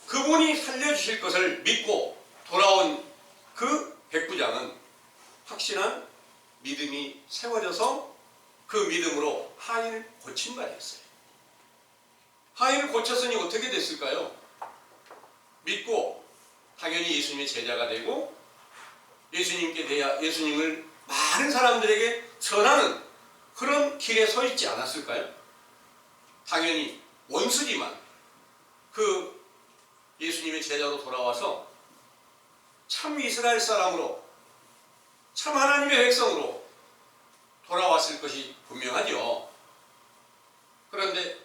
그분이 살려주실 것을 믿고 돌아온 그 백부장은 확신한 믿음이 세워져서 그 믿음으로 하인을 고친 바 됐어요. 하인을 고쳤으니 어떻게 됐을까요? 믿고 당연히 예수님의 제자가 되고 예수님을 많은 사람들에게 전하는 그런 길에 서 있지 않았을까요? 당연히 원수지만 그 예수님의 제자로 돌아와서 참 이스라엘 사람으로 참 하나님의 백성으로 돌아왔을 것이 분명하죠. 그런데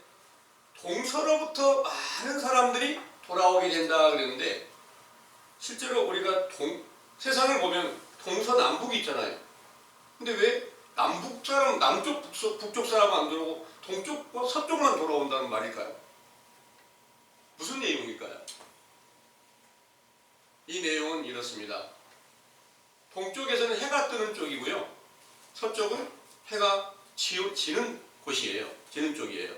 동서로부터 많은 사람들이 돌아오게 된다 그랬는데 실제로 우리가 세상을 보면 동서남북이 있잖아요. 근데 왜 남북 사람, 남쪽, 북쪽 사람 안 들어오고 동쪽과 서쪽만 돌아온다는 말일까요? 무슨 내용일까요? 이 내용은 이렇습니다. 동쪽에서는 해가 뜨는 쪽이고요. 서쪽은 해가 지는 곳이에요. 지는 쪽이에요.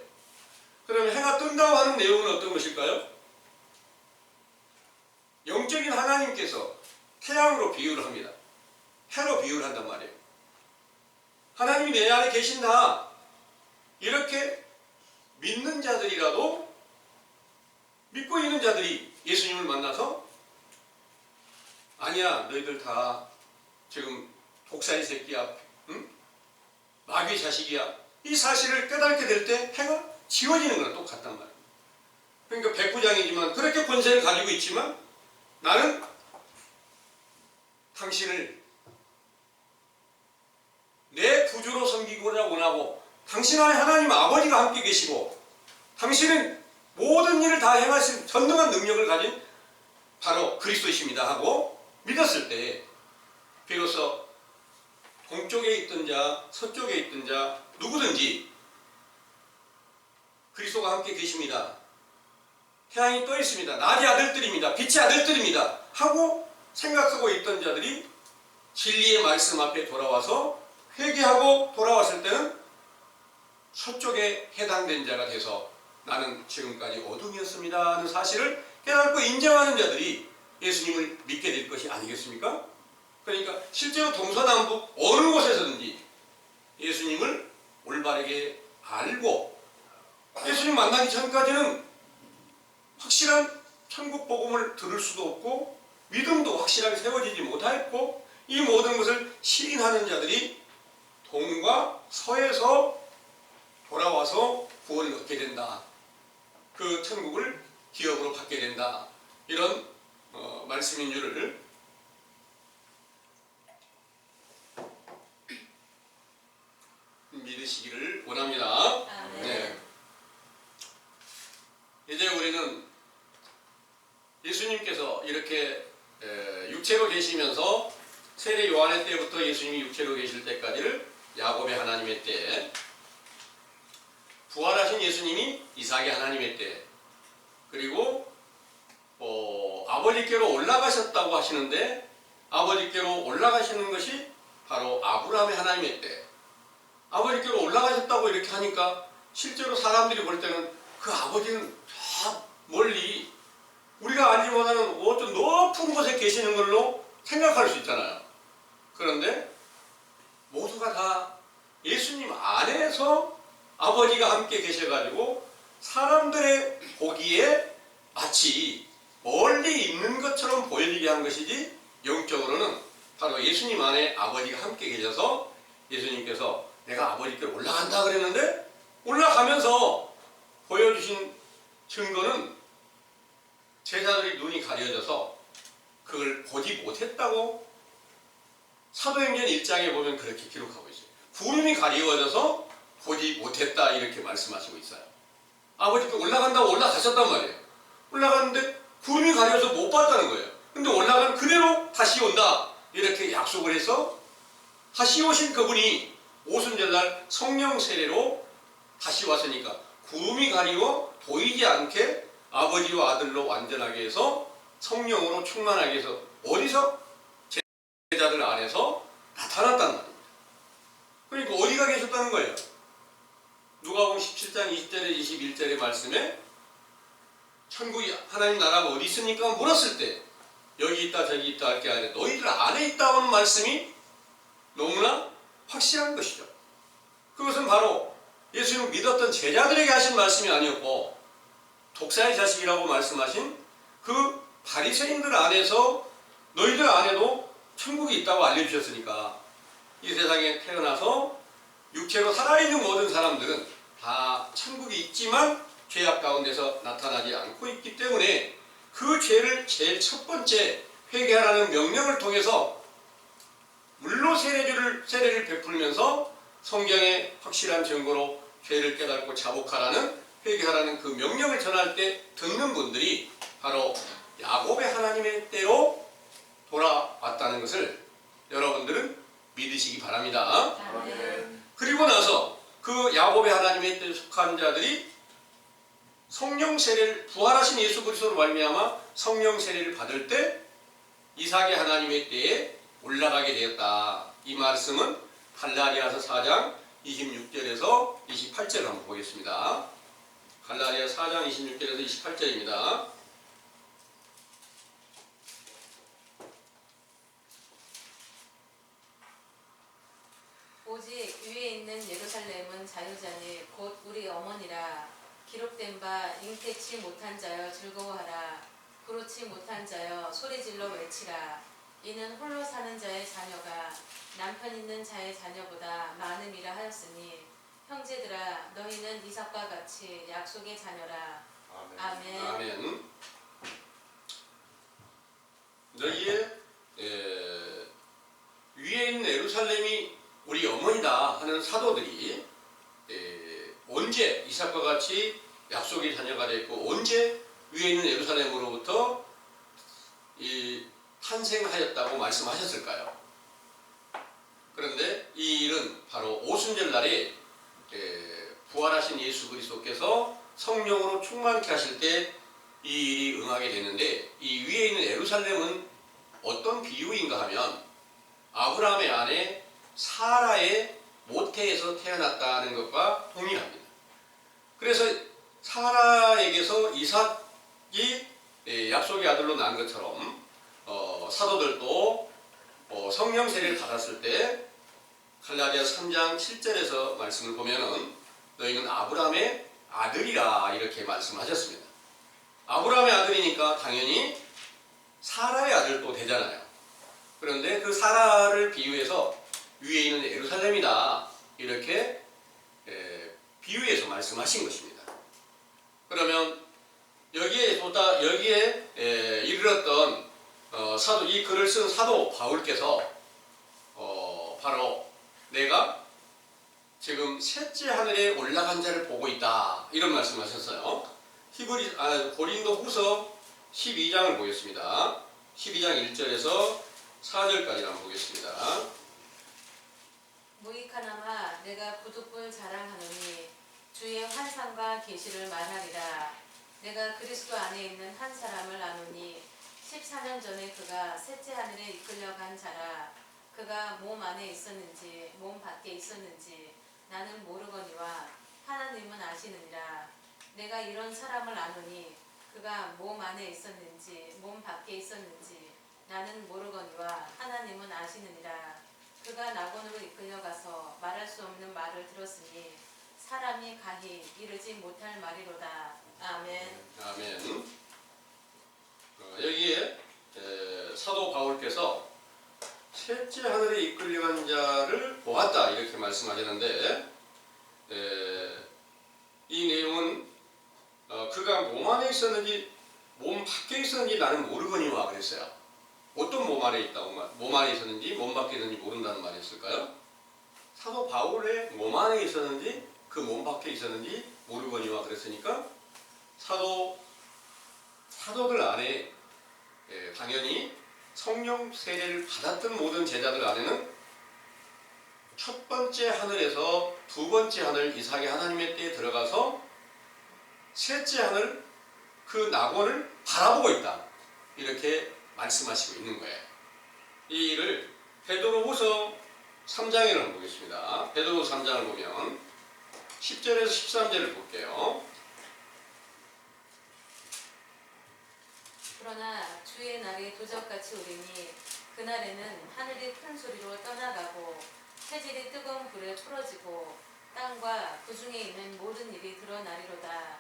그러면 해가 뜬다고 하는 내용은 어떤 것일까요? 영적인 하나님께서 태양으로 비유를 합니다. 해로 비유를 한단 말이에요. 하나님이 내 안에 계신다. 이렇게 믿는 자들이라도 믿고 있는 자들이 예수님을 만나서 아니야 너희들 다 지금 독사의 새끼야 마귀의 자식이야 이 사실을 깨닫게 될 때 해가 지워지는 거랑 똑같단 말이에요. 그러니까 백부장이지만 그렇게 권세를 가지고 있지만 나는 당신을 내 구주로 섬기고자 원하고 당신 안에 하나님 아버지가 함께 계시고 당신은 모든 일을 다 행하신 전능한 능력을 가진 바로 그리스도이십니다 하고 믿었을 때 비로소 동쪽에 있던 자 서쪽에 있던 자 누구든지 그리스도가 함께 계십니다. 태양이 떠 있습니다. 낮의 아들들입니다. 빛의 아들들입니다. 하고 생각하고 있던 자들이 진리의 말씀 앞에 돌아와서 회개하고 돌아왔을 때는 서쪽에 해당된 자가 돼서 나는 지금까지 어둠이었습니다 하는 사실을 깨닫고 인정하는 자들이 예수님을 믿게 될 것이 아니겠습니까? 그러니까 실제로 동서남북 어느 곳에서든지 예수님을 올바르게 알고 예수님 만나기 전까지는 확실한 천국 복음을 들을 수도 없고 믿음도 확실하게 세워지지 못하였고 이 모든 것을 시인하는 자들이 동과 서에서 돌아와서 구원을 얻게 된다. 그 천국을 기업으로 받게 된다. 이런 말씀인 줄을 믿으시기를 원합니다. 네. 이제 우리는 예수님께서 이렇게 육체로 계시면서 세례 요한의 때부터 예수님이 육체로 계실 때까지를 야곱의 하나님의 때, 부활하신 예수님이 이삭의 하나님의 때, 그리고 아버지께로 올라가셨다고 하시는데 아버지께로 올라가시는 것이 바로 아브라함의 하나님의 때. 아버지께로 올라가셨다고 이렇게 하니까 실제로 사람들이 볼 때는 그 아버지는 저 멀리 우리가 알지 못하는 어떤 높은 곳에 계시는 걸로 생각할 수 있잖아요. 그런데 모두가 다 예수님 안에서 아버지가 함께 계셔가지고 사람들의 보기에 마치 멀리 있는 것처럼 보여지게 한 것이지 영적으로는 바로 예수님 안에 아버지가 함께 계셔서 예수님께서 내가 아버지께로 올라간다 그랬는데 올라가면서 보여주신 증거는 제자들이 눈이 가려져서 그걸 보지 못했다고 사도행전 1장에 보면 그렇게 기록하고 있어요. 구름이 가리워져서 보지 못했다 이렇게 말씀하시고 있어요. 아버지께 올라간다고 올라가셨단 말이에요. 올라갔는데 구름이 가려서 못 봤다는 거예요. 근데 올라간 그대로 다시 온다 이렇게 약속을 해서 다시 오신 그분이 오순절날 성령 세례로 다시 왔으니까 구름이 가리워 보이지 않게 아버지와 아들로 완전하게 해서 성령으로 충만하게 해서 어디서? 제자들 안에서 나타났단 말입니다. 그러니까 어디가 계셨다는 거예요? 누가복음 17장 20절에 21절의 말씀에 천국이 하나님 나라가 어디 있습니까? 물었을 때 여기 있다 저기 있다 할 게 아니라 너희들 안에 있다는 말씀이 너무나 확실한 것이죠. 그것은 바로 예수님 믿었던 제자들에게 하신 말씀이 아니었고 독사의 자식이라고 말씀하신 그 바리새인들 안에서 너희들 안에도 천국이 있다고 알려주셨으니까 이 세상에 태어나서 육체로 살아있는 모든 사람들은 다 천국이 있지만 죄악 가운데서 나타나지 않고 있기 때문에 그 죄를 제일 첫 번째 회개하라는 명령을 통해서 물로 세례를 베풀면서 성경의 확실한 증거로 죄를 깨닫고 자복하라는 회개하라는 그 명령을 전할 때 듣는 분들이 바로 야곱의 하나님의 때로 돌아왔다는 것을 여러분들은 믿으시기 바랍니다. 그리고 나서 그 야곱의 하나님의 때에 속한 자들이 성령 세례를 부활하신 예수 그리스도로 말미암아 성령 세례를 받을 때 이삭의 하나님의 때에 올라가게 되었다. 이 말씀은 갈라디아서 4장 26절에서 28절 한번 보겠습니다. 갈라디아 4장 26절에서 28절입니다. 오직 위에 있는 예루살렘은 자유자니 곧 우리 어머니라. 기록된 바 잉태치 못한 자여 즐거워하라. 그렇지 못한 자여 소리질러 외치라. 이는 홀로 사는 자의 자녀가 남편 있는 자의 자녀보다 많음이라 하였으니 형제들아 너희는 이삭과 같이 약속의 자녀라. 아멘. 아멘. 너희의 위에 있는 예루살렘이 우리 어머니다 하는 사도들이 언제 이삭과 같이 약속의 자녀가 됐고 언제 위에 있는 예루살렘으로부터 탄생하였다고 말씀하셨을까요? 그런데 이 일은 바로 오순절 날에 부활하신 예수 그리스도께서 성령으로 충만케 하실 때 이 일이 응하게 되는데 이 위에 있는 예루살렘은 어떤 비유인가 하면 아브라함의 아내 사라의 모태에서 태어났다는 것과 동일합니다. 그래서 사라에게서 이삭이 약속의 아들로 난 것처럼 사도들도 성령 세례를 받았을 때 갈라디아 3장 7절에서 말씀을 보면은 너희는 아브라함의 아들이라 이렇게 말씀하셨습니다. 아브라함의 아들이니까 당연히 사라의 아들도 되잖아요. 그런데 그 사라를 비유해서 위에 있는 예루살렘이다 이렇게 비유해서 말씀하신 것입니다. 그러면 여기에 이르렀던 사도, 이 글을 쓴 사도 바울께서 바로 내가 지금 셋째 하늘에 올라간 자를 보고 있다 이런 말씀하셨어요. 고린도 후서 12장을 보겠습니다. 12장 1절에서 4절까지 한번 보겠습니다. 무익하나마 내가 부득불 자랑하노니 주의 환상과 계시를 말하리라. 내가 그리스도 안에 있는 한 사람을 아노니 14년 전에 그가 셋째 하늘에 이끌려간 자라. 그가 몸 안에 있었는지 몸 밖에 있었는지 나는 모르거니와 하나님은 아시느니라. 내가 이런 사람을 아노니 그가 몸 안에 있었는지 몸 밖에 있었는지 나는 모르거니와 하나님은 아시느니라. 그가 낙원으로 이끌려가서 말할 수 없는 말을 들었으니 사람이 가히 이르지 못할 말이로다. 아멘. 아멘. 여기에 사도 바울께서 셋째 하늘에 이끌려간 자를 보았다 이렇게 말씀하셨는데 이 내용은 그가 몸 안에 있었는지 몸 밖에 있었는지 나는 모르거니와 그랬어요. 어떤 몸 안에 있다고 몸 안에 있었는지 몸 밖에 있었는지 모른다는 말이었을까요? 사도 바울의 몸 안에 있었는지 그 몸 밖에 있었는지 모르거니와 그랬으니까 사도들 안에 당연히 성령 세례를 받았던 모든 제자들 안에는 첫 번째 하늘에서 두 번째 하늘 이삭의 하나님의 때에 들어가서 셋째 하늘 그 낙원을 바라보고 있다 이렇게 말씀하시고 있는 거예요. 이 일을 베드로후서 3장에 한번 보겠습니다. 베드로후서 3장을 보면 10절에서 13절을 볼게요. 그러나 주의 날이 도적같이 오리니 그날에는 하늘이 큰 소리로 떠나가고 해질이 뜨거운 불에 풀어지고 땅과 그 중에 있는 모든 일이 드러나리로다.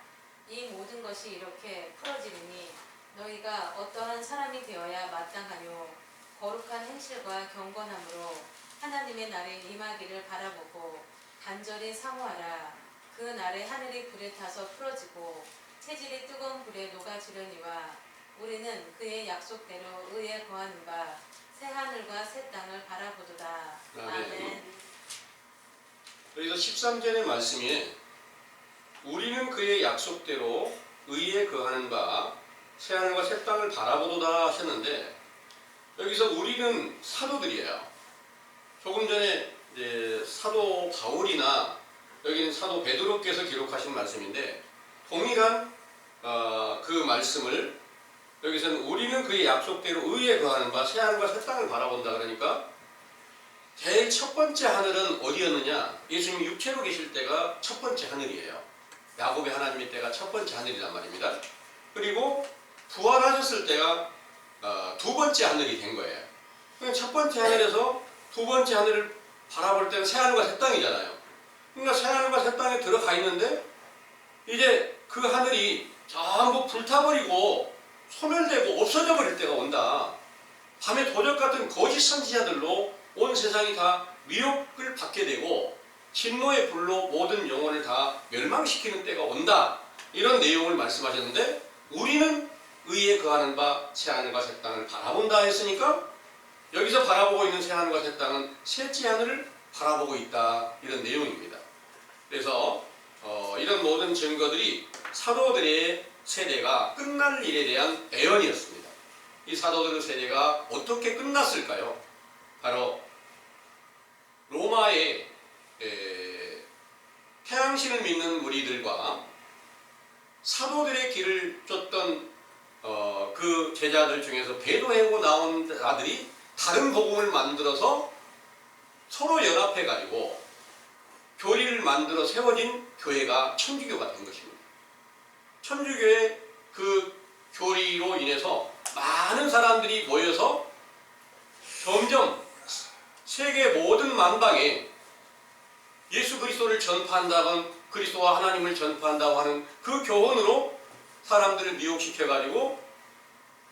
이 모든 것이 이렇게 풀어지리니 너희가 어떠한 사람이 되어야 마땅하뇨. 거룩한 행실과 경건함으로 하나님의 날에 임하기를 바라보고 간절히 사모하라. 그 날에 하늘이 불에 타서 풀어지고 체질이 뜨거운 불에 녹아지려니와 우리는 그의 약속대로 의에 거하는 바 새 하늘과 새 땅을 바라보도다. 아멘. 여기서 13절의 말씀이 우리는 그의 약속대로 의에 거하는 바 새 하늘과 새 땅을 바라보도다 하셨는데 여기서 우리는 사도들이에요. 조금 전에 이제 사도 바울이나 여기는 사도 베드로께서 기록하신 말씀인데 동일한 그 말씀을 여기서는 우리는 그의 약속대로 의에 거하는 바 새 하늘과 새 땅을 바라본다 그러니까 제일 첫 번째 하늘은 어디였느냐? 예수님이 육체로 계실 때가 첫 번째 하늘이에요. 야곱의 하나님의 때가 첫 번째 하늘이란 말입니다. 그리고 부활하셨을 때가 두 번째 하늘이 된 거예요. 그러니까 첫 번째 하늘에서 두 번째 하늘을 바라볼 때는 새 하늘과 새 땅이잖아요. 그러니까 새 하늘과 새 땅에 들어가 있는데 이제 그 하늘이 전부 불타버리고 소멸되고 없어져 버릴 때가 온다. 밤에 도적 같은 거짓 선지자들로 온 세상이 다 미혹을 받게 되고 진노의 불로 모든 영혼을 다 멸망시키는 때가 온다. 이런 내용을 말씀하셨는데 우리는 의에 거하는 바 새 하늘과 새 땅을 바라본다 했으니까 여기서 바라보고 있는 새 하늘과 새 땅은 셋째 하늘을 바라보고 있다. 이런 내용입니다. 그래서 이런 모든 증거들이 사도들의 세대가 끝날 일에 대한 예언이었습니다. 이 사도들의 세대가 어떻게 끝났을까요? 바로 로마의 태양신을 믿는 무리들과 사도들의 길을 쫓던 그 그 제자들 중에서 배도하고 나온 아들이 다른 복음을 만들어서 서로 연합해 가지고 교리를 만들어 세워진 교회가 천주교가 된 것입니다. 천주교의 그 교리로 인해서 많은 사람들이 모여서 점점 세계 모든 만방에 예수 그리스도를 전파한다건 그리스도와 하나님을 전파한다고 하는 그 교훈으로 사람들을 미혹시켜가지고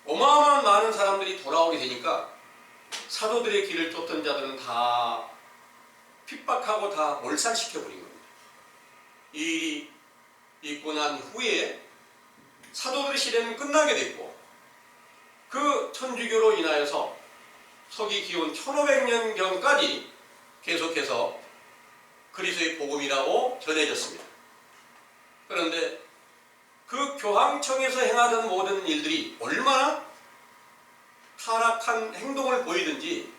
어마어마한 많은 사람들이 돌아오게 되니까 사도들의 길을 쫓던 자들은 다 핍박하고 다 몰살시켜버린 겁니다. 이 일이 있고 난 후에 사도들의 시대는 끝나게 됐고 그 천주교로 인하여서 서기 기원 1500년경까지 계속해서 그리스도의 복음이라고 전해졌습니다. 그런데 그 교황청에서 행하던 모든 일들이 얼마나 타락한 행동을 보이든지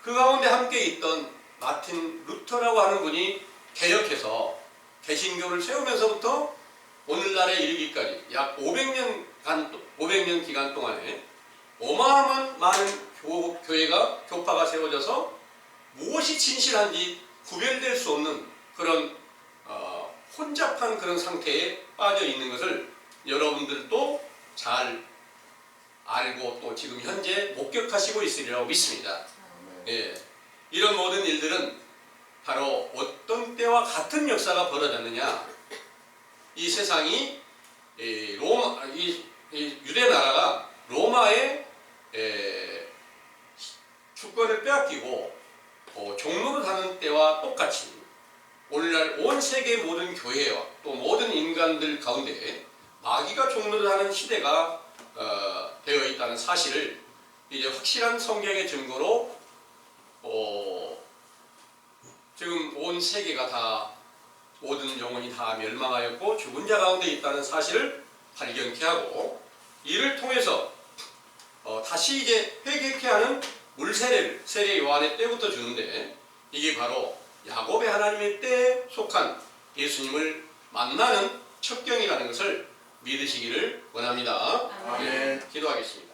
그 가운데 함께 있던 마틴 루터라고 하는 분이 개혁해서 개신교를 세우면서부터 오늘날에 이르기까지 약 500년 기간 동안에 어마어마한 많은 교회가 교파가 세워져서 무엇이 진실한지 구별될 수 없는 그런 혼잡한 그런 상태에 빠져 있는 것을 여러분들도 잘 알고 또 지금 현재 목격하시고 있으리라고 믿습니다. 예, 이런 모든 일들은 바로 어떤 때와 같은 역사가 벌어졌느냐? 이 세상이 유대 나라가 로마의 주권을 빼앗기고 종로를 하는 때와 똑같이 오늘날 온 세계 모든 교회와 또 모든 인간들 가운데 마귀가 종로를 하는 시대가 되어 있다는 사실을 이제 확실한 성경의 증거로 지금 온 세계가 다 모든 영혼이 다 멸망하였고 죽은 자 가운데 있다는 사실을 발견케 하고 이를 통해서 다시 이제 회개케 하는 물세례를 세례 요한의 때부터 주는데 이게 바로 야곱의 하나님의 때에 속한 예수님을 만나는 첩경이라는 것을 믿으시기를 원합니다. 아멘. 기도하겠습니다.